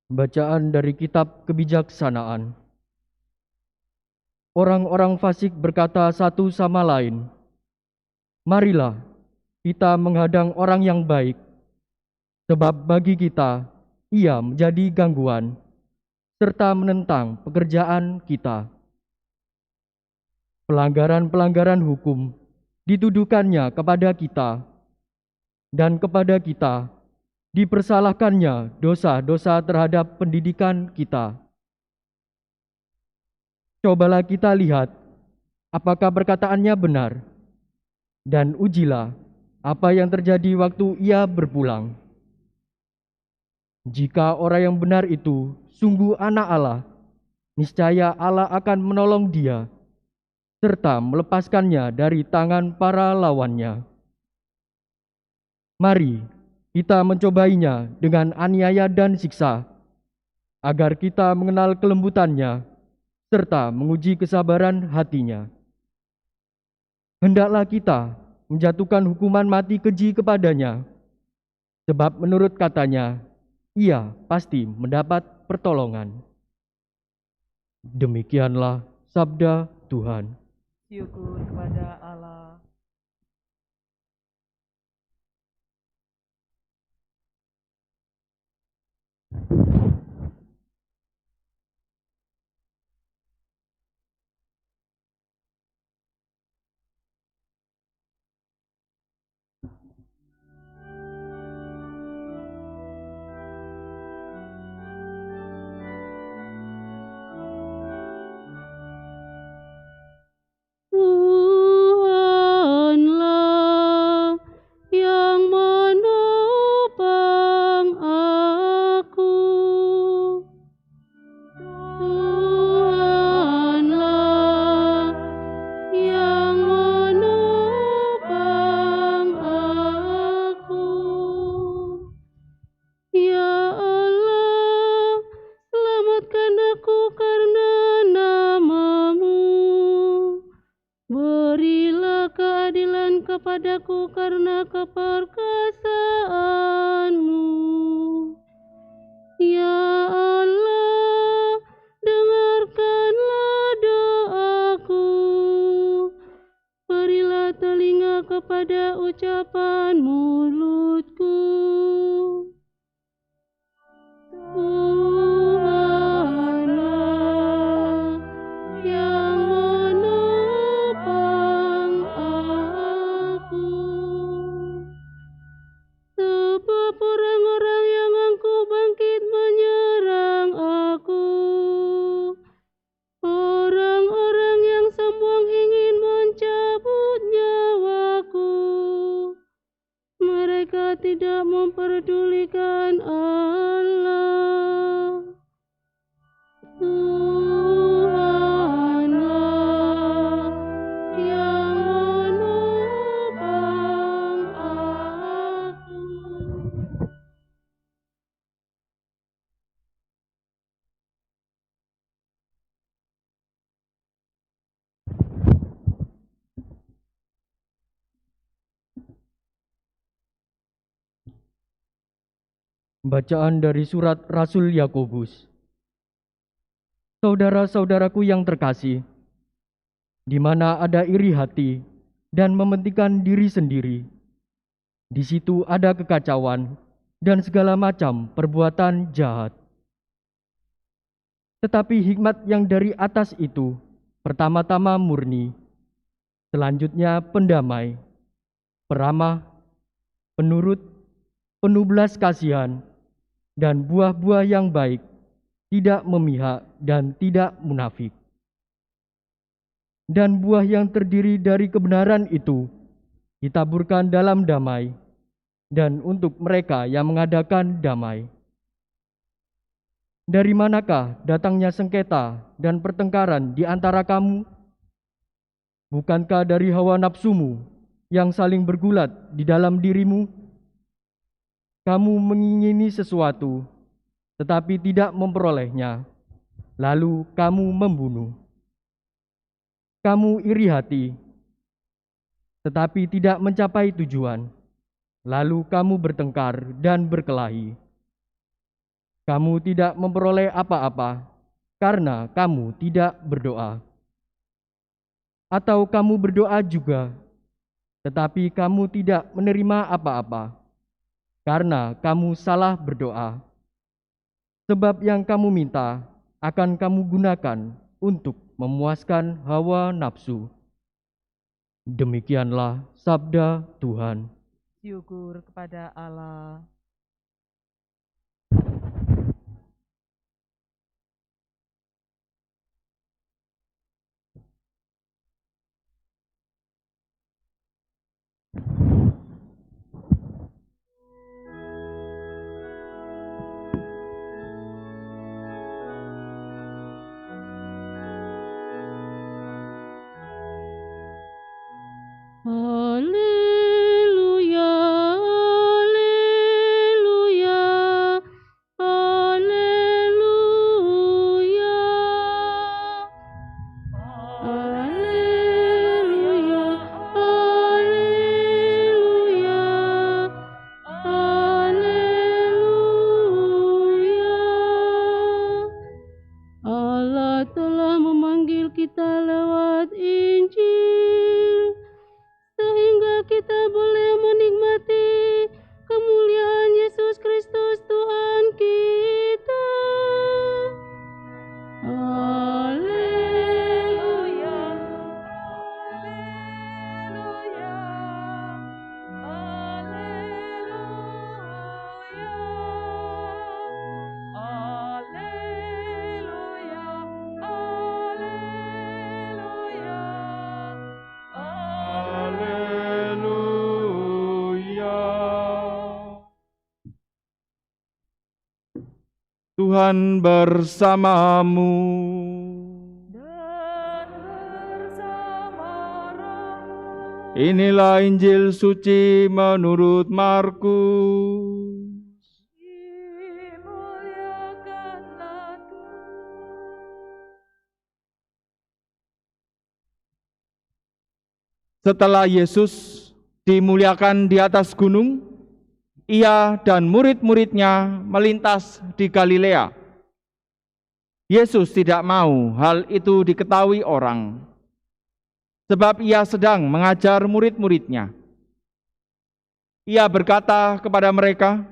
Bacaan dari Kitab Kebijaksanaan. Orang-orang fasik berkata satu sama lain, "Marilah kita menghadang orang yang baik, sebab bagi kita ia menjadi gangguan, serta menentang pekerjaan kita." Pelanggaran-pelanggaran hukum dituduhkannya kepada kita, dan kepada kita dipersalahkannya dosa-dosa terhadap pendidikan kita. Cobalah kita lihat apakah perkataannya benar, dan ujilah apa yang terjadi waktu ia berpulang. Jika orang yang benar itu sungguh anak Allah, niscaya Allah akan menolong dia, serta melepaskannya dari tangan para lawannya. Mari kita mencobainya dengan aniaya dan siksa, agar kita mengenal kelembutannya, serta menguji kesabaran hatinya. Hendaklah kita menjatuhkan hukuman mati keji kepadanya, sebab menurut katanya, ia pasti mendapat pertolongan. Demikianlah sabda Tuhan. Syukur kepada Allah. Tuhanlah yang menopang aku. Tuhanlah yang menopang aku. Ya Allah, selamatkan aku karena nama-Mu. Berilah keadilan kepadaku karena keperkasaan-Mu. Ya Allah, dengarkanlah doaku. Berilah telinga kepada ucapan mulutku. Tuhanlah yang menopang aku. Sebab orang-orang yang angkuh bangkit menyerang aku. Orang-orang yang sombong ingin mencabut nyawaku. Mereka tidak memperdulikan Allah. Tuhanlah yang menopang aku. Bacaan dari surat Rasul Yakobus. Saudara-saudaraku yang terkasih, di mana ada iri hati dan mementingkan diri sendiri, di situ ada kekacauan dan segala macam perbuatan jahat. Tetapi hikmat yang dari atas itu pertama-tama murni, selanjutnya pendamai, peramah, penurut, penuh belas kasihan, dan buah-buah yang baik, tidak memihak dan tidak munafik. Dan buah yang terdiri dari kebenaran itu ditaburkan dalam damai, dan untuk mereka yang mengadakan damai. Dari manakah datangnya sengketa dan pertengkaran di antara kamu? Bukankah dari hawa nafsumu yang saling bergulat di dalam dirimu? Kamu mengingini sesuatu, tetapi tidak memperolehnya, lalu kamu membunuh. Kamu iri hati, tetapi tidak mencapai tujuan, lalu kamu bertengkar dan berkelahi. Kamu tidak memperoleh apa-apa karena kamu tidak berdoa. Atau kamu berdoa juga, tetapi kamu tidak menerima apa-apa karena kamu salah berdoa. Sebab yang kamu minta akan kamu gunakan untuk memuaskan hawa nafsu. Demikianlah sabda Tuhan. Syukur kepada Allah. Haleluya, haleluya, haleluya. Haleluya, haleluya, haleluya. Allah telah memanggil kita lewat Injil, sehingga kita boleh menikmati kemuliaan Yesus Kristus Tuhan kita. Haleluya, Haleluya. Haleluya. Haleluya. Haleluya. Tuhan bersamamu. Dan bersama rohmu. Inilah Injil suci menurut Markus. Dimuliakanlah Tuhan. Setelah Yesus dimuliakan di atas gunung, ia dan murid-muridnya melintas di Galilea. Yesus tidak mau hal itu diketahui orang, sebab ia sedang mengajar murid-muridnya. Ia berkata kepada mereka,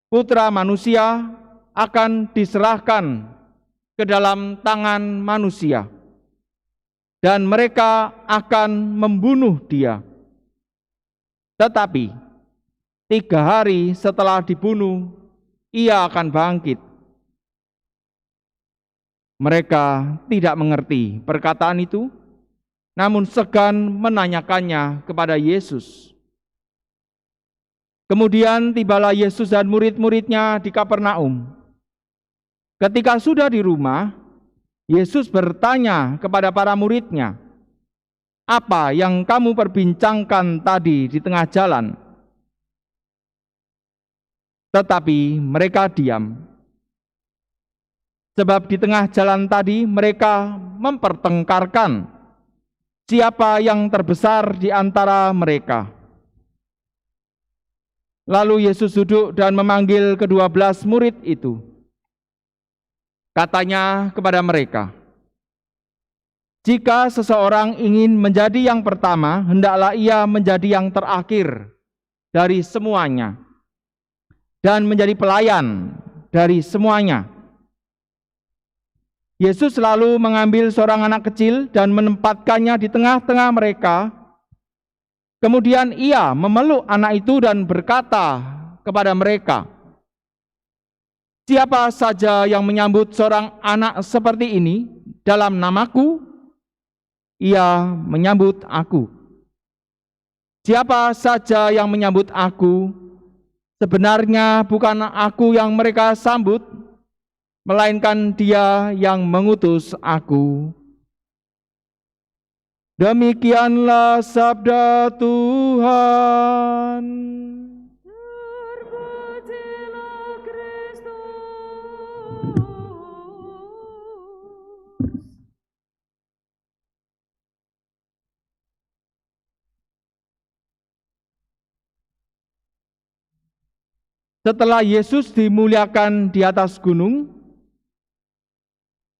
Putra Manusia akan diserahkan ke dalam tangan manusia, dan mereka akan membunuh dia. Tetapi 3 hari setelah dibunuh, ia akan bangkit. Mereka tidak mengerti perkataan itu, namun segan menanyakannya kepada Yesus. Kemudian tibalah Yesus dan murid-muridnya di Kapernaum. Ketika sudah di rumah, Yesus bertanya kepada para muridnya, "Apa yang kamu perbincangkan tadi di tengah jalan?" Tetapi mereka diam. Sebab di tengah jalan tadi mereka mempertengkarkan siapa yang terbesar di antara mereka. Lalu Yesus duduk dan memanggil ke-12 murid itu. Katanya kepada mereka, "Jika seseorang ingin menjadi yang pertama, hendaklah ia menjadi yang terakhir dari semuanya, dan menjadi pelayan dari semuanya." Yesus lalu mengambil seorang anak kecil dan menempatkannya di tengah-tengah mereka. Kemudian ia memeluk anak itu dan berkata kepada mereka, "Siapa saja yang menyambut seorang anak seperti ini dalam namaku, ia menyambut aku. Siapa saja yang menyambut aku, sebenarnya bukan aku yang mereka sambut, melainkan Dia yang mengutus aku." Demikianlah sabda Tuhan. Terpujilah Kristus. Setelah Yesus dimuliakan di atas gunung,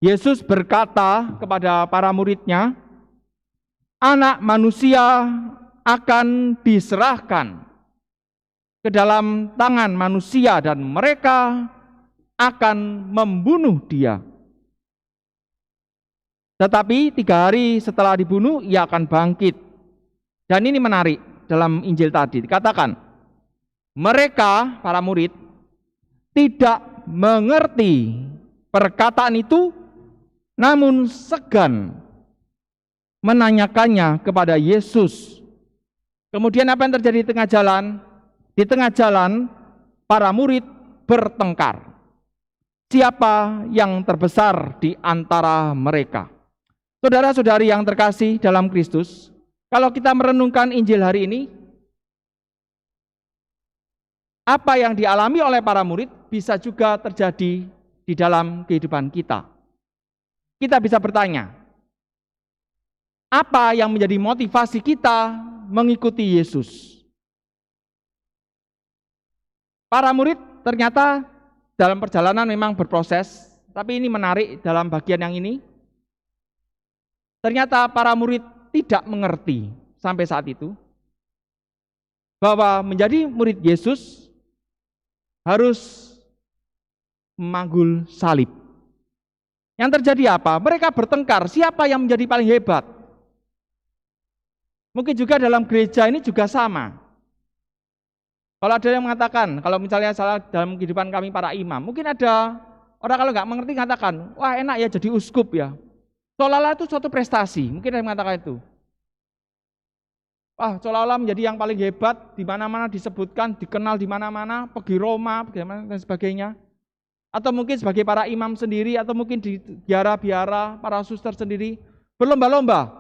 Yesus berkata kepada para murid-Nya, Anak manusia akan diserahkan ke dalam tangan manusia dan mereka akan membunuh dia. Tetapi 3 hari setelah dibunuh, ia akan bangkit. Dan ini menarik dalam Injil tadi. Dikatakan, mereka, para murid, tidak mengerti perkataan itu, namun segan menanyakannya kepada Yesus. Kemudian apa yang terjadi di tengah jalan? Di tengah jalan, para murid bertengkar. Siapa yang terbesar di antara mereka? Saudara-saudari yang terkasih dalam Kristus, kalau kita merenungkan Injil hari ini, apa yang dialami oleh para murid bisa juga terjadi di dalam kehidupan kita. Kita bisa bertanya, apa yang menjadi motivasi kita mengikuti Yesus? Para murid ternyata dalam perjalanan memang berproses, tapi ini menarik dalam bagian yang ini. Ternyata para murid tidak mengerti sampai saat itu bahwa menjadi murid Yesus harus memanggul salib. Yang terjadi apa? Mereka bertengkar, siapa yang menjadi paling hebat? Mungkin juga dalam gereja ini juga sama. Kalau ada yang mengatakan, kalau misalnya salah dalam kehidupan kami para imam, mungkin ada orang kalau nggak mengerti mengatakan, wah enak ya jadi uskup ya. Seolah-olah itu suatu prestasi, mungkin ada yang mengatakan itu. Wah, seolah-olah menjadi yang paling hebat, di mana-mana disebutkan, dikenal di mana-mana, pergi Roma, dan sebagainya. Atau mungkin sebagai para imam sendiri, atau mungkin di biara-biara, para suster sendiri, berlomba-lomba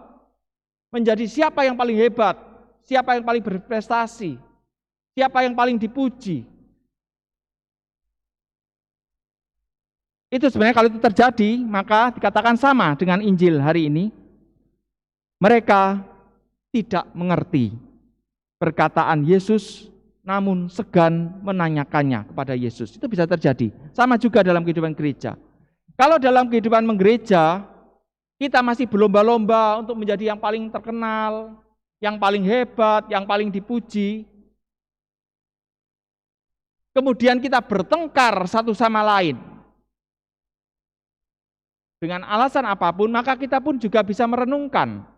menjadi siapa yang paling hebat, siapa yang paling berprestasi, siapa yang paling dipuji. Itu sebenarnya kalau itu terjadi, maka dikatakan sama dengan Injil hari ini. Mereka tidak mengerti perkataan Yesus, namun segan menanyakannya kepada Yesus. Itu bisa terjadi. Sama juga dalam kehidupan gereja. Kalau dalam kehidupan menggereja, kita masih berlomba-lomba untuk menjadi yang paling terkenal, yang paling hebat, yang paling dipuji. Kemudian kita bertengkar satu sama lain. Dengan alasan apapun, maka kita pun juga bisa merenungkan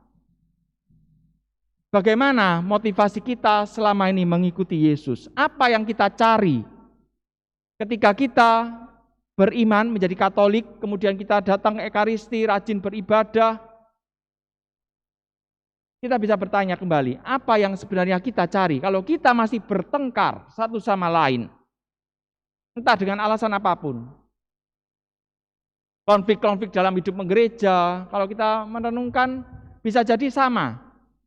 bagaimana motivasi kita selama ini mengikuti Yesus. Apa yang kita cari ketika kita beriman menjadi Katolik, kemudian kita datang ke Ekaristi, rajin beribadah. Kita bisa bertanya kembali, apa yang sebenarnya kita cari kalau kita masih bertengkar satu sama lain? Entah dengan alasan apapun. Konflik-konflik dalam hidup menggereja, kalau kita merenungkan bisa jadi sama.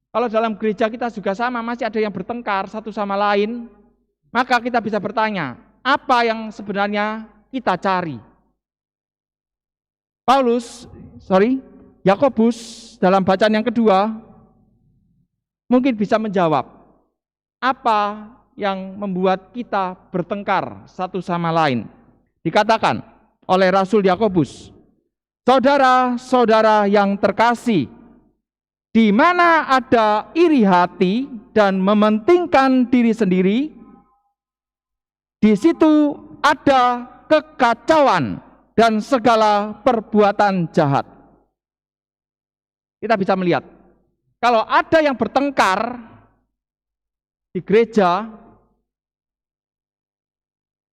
Kalau dalam gereja kita juga sama, masih ada yang bertengkar satu sama lain, maka kita bisa bertanya, apa yang sebenarnya kita cari? Yakobus dalam bacaan yang kedua mungkin bisa menjawab apa yang membuat kita bertengkar satu sama lain. Dikatakan oleh Rasul Yakobus, saudara-saudara yang terkasih, di mana ada iri hati dan mementingkan diri sendiri, di situ ada kekacauan dan segala perbuatan jahat. Kita bisa melihat, kalau ada yang bertengkar di gereja,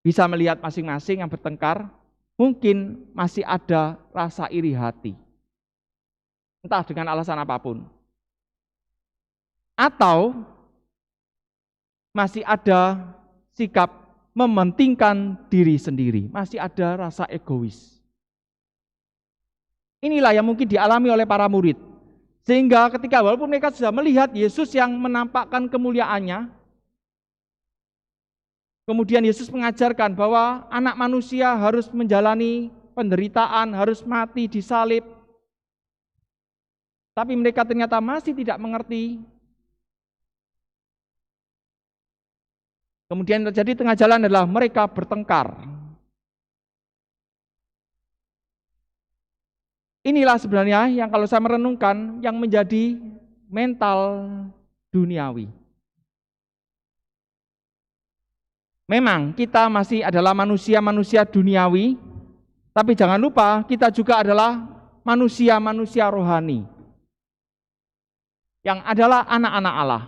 bisa melihat masing-masing yang bertengkar, mungkin masih ada rasa iri hati. Entah dengan alasan apapun. Atau masih ada sikap mementingkan diri sendiri. Masih ada rasa egois. Inilah yang mungkin dialami oleh para murid. Sehingga ketika walaupun mereka sudah melihat Yesus yang menampakkan kemuliaannya, kemudian Yesus mengajarkan bahwa anak manusia harus menjalani penderitaan, harus mati disalib. Tapi mereka ternyata masih tidak mengerti Kemudian yang terjadi di tengah jalan adalah mereka bertengkar. Inilah sebenarnya yang kalau saya merenungkan yang menjadi mental duniawi. Memang kita masih adalah manusia-manusia duniawi, tapi jangan lupa kita juga adalah manusia-manusia rohani yang adalah anak-anak Allah.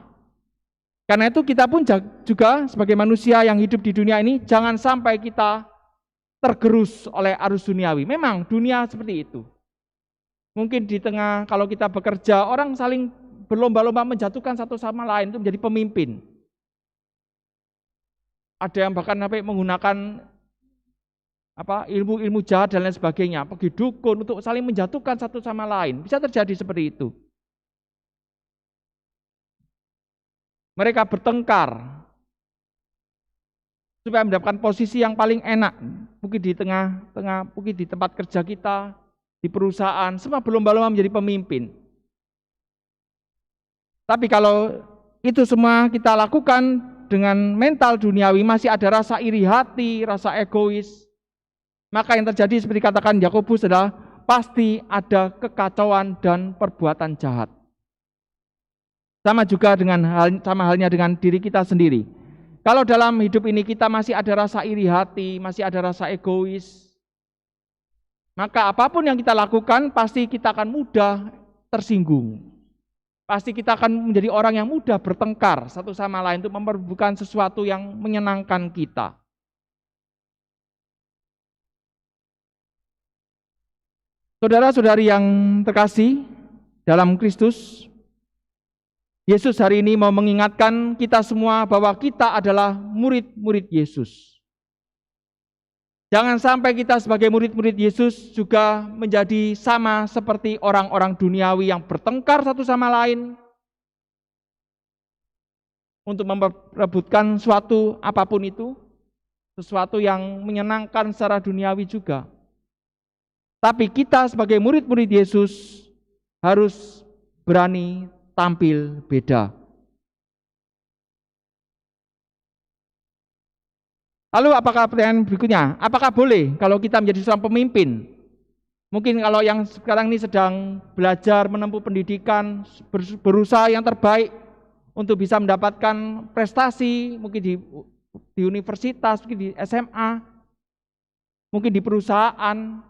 Karena itu kita pun juga sebagai manusia yang hidup di dunia ini jangan sampai kita tergerus oleh arus duniawi. Memang dunia seperti itu. Mungkin di tengah kalau kita bekerja orang saling berlomba-lomba menjatuhkan satu sama lain untuk menjadi pemimpin. Ada yang bahkan sampai menggunakan ilmu-ilmu jahat dan lain sebagainya, pergi dukun untuk saling menjatuhkan satu sama lain. Bisa terjadi seperti itu. Mereka bertengkar supaya mendapatkan posisi yang paling enak. Mungkin di tengah-tengah, mungkin di tempat kerja kita, di perusahaan, semua berlomba-lomba menjadi pemimpin. Tapi kalau itu semua kita lakukan dengan mental duniawi, masih ada rasa iri hati, rasa egois, maka yang terjadi seperti katakan Yakobus adalah pasti ada kekacauan dan perbuatan jahat. Sama halnya dengan diri kita sendiri. Kalau dalam hidup ini kita masih ada rasa iri hati, masih ada rasa egois, maka apapun yang kita lakukan pasti kita akan mudah tersinggung. Pasti kita akan menjadi orang yang mudah bertengkar satu sama lain untuk memperebutkan sesuatu yang menyenangkan kita. Saudara-saudari yang terkasih dalam Kristus, Yesus hari ini mau mengingatkan kita semua bahwa kita adalah murid-murid Yesus. Jangan sampai kita sebagai murid-murid Yesus juga menjadi sama seperti orang-orang duniawi yang bertengkar satu sama lain untuk memperebutkan suatu apapun itu, sesuatu yang menyenangkan secara duniawi juga. Tapi kita sebagai murid-murid Yesus harus berani tampil beda. Lalu apakah pertanyaan berikutnya? Apakah boleh kalau kita menjadi seorang pemimpin? Mungkin kalau yang sekarang ini sedang belajar menempuh pendidikan, berusaha yang terbaik untuk bisa mendapatkan prestasi, mungkin di universitas, mungkin di SMA, mungkin di perusahaan,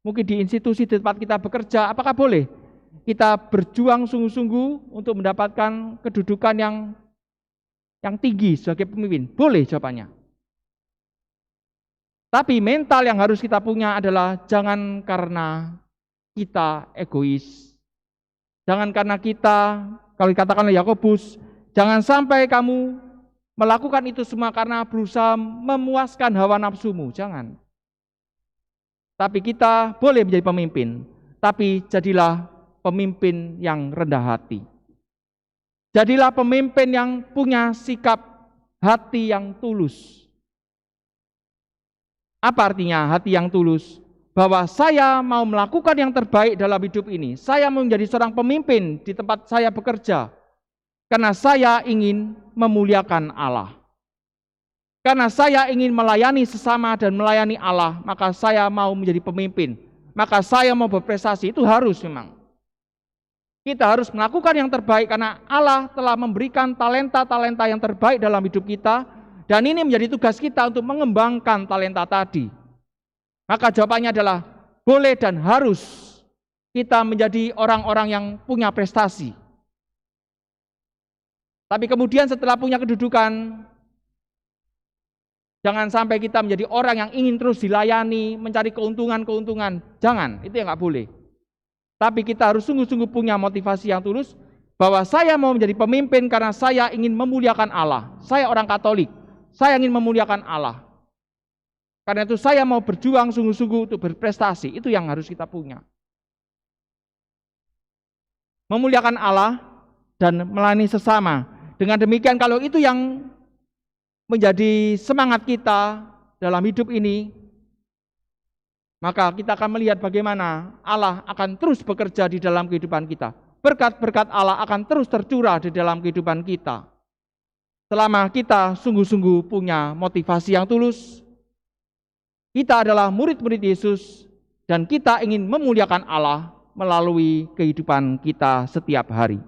mungkin di institusi di tempat kita bekerja, apakah boleh kita berjuang sungguh-sungguh untuk mendapatkan kedudukan yang tinggi sebagai pemimpin? Boleh jawabannya. Tapi mental yang harus kita punya adalah jangan karena kita egois. Jangan karena kita, kalau dikatakan oleh Yakobus, jangan sampai kamu melakukan itu semua karena berusaha memuaskan hawa nafsumu. Jangan. Tapi kita boleh menjadi pemimpin. Tapi jadilah pemimpin yang rendah hati. Jadilah pemimpin yang punya sikap hati yang tulus. Apa artinya hati yang tulus? Bahwa saya mau melakukan yang terbaik dalam hidup ini. Saya mau menjadi seorang pemimpin di tempat saya bekerja. Karena saya ingin memuliakan Allah. Karena saya ingin melayani sesama dan melayani Allah, maka saya mau menjadi pemimpin. Maka saya mau berprestasi, itu harus memang. Kita harus melakukan yang terbaik karena Allah telah memberikan talenta-talenta yang terbaik dalam hidup kita. Dan ini menjadi tugas kita untuk mengembangkan talenta tadi. Maka jawabannya adalah boleh dan harus kita menjadi orang-orang yang punya prestasi. Tapi kemudian setelah punya kedudukan, jangan sampai kita menjadi orang yang ingin terus dilayani, mencari keuntungan-keuntungan. Jangan, itu yang nggak boleh. Tapi kita harus sungguh-sungguh punya motivasi yang tulus, bahwa saya mau menjadi pemimpin karena saya ingin memuliakan Allah. Saya orang Katolik. Saya ingin memuliakan Allah. Karena itu saya mau berjuang sungguh-sungguh untuk berprestasi. Itu yang harus kita punya. Memuliakan Allah dan melayani sesama. Dengan demikian kalau itu yang menjadi semangat kita dalam hidup ini, maka kita akan melihat bagaimana Allah akan terus bekerja di dalam kehidupan kita. Berkat-berkat Allah akan terus tercurah di dalam kehidupan kita. selama kita sungguh-sungguh punya motivasi yang tulus. Kita adalah murid-murid Yesus dan kita ingin memuliakan Allah melalui kehidupan kita setiap hari.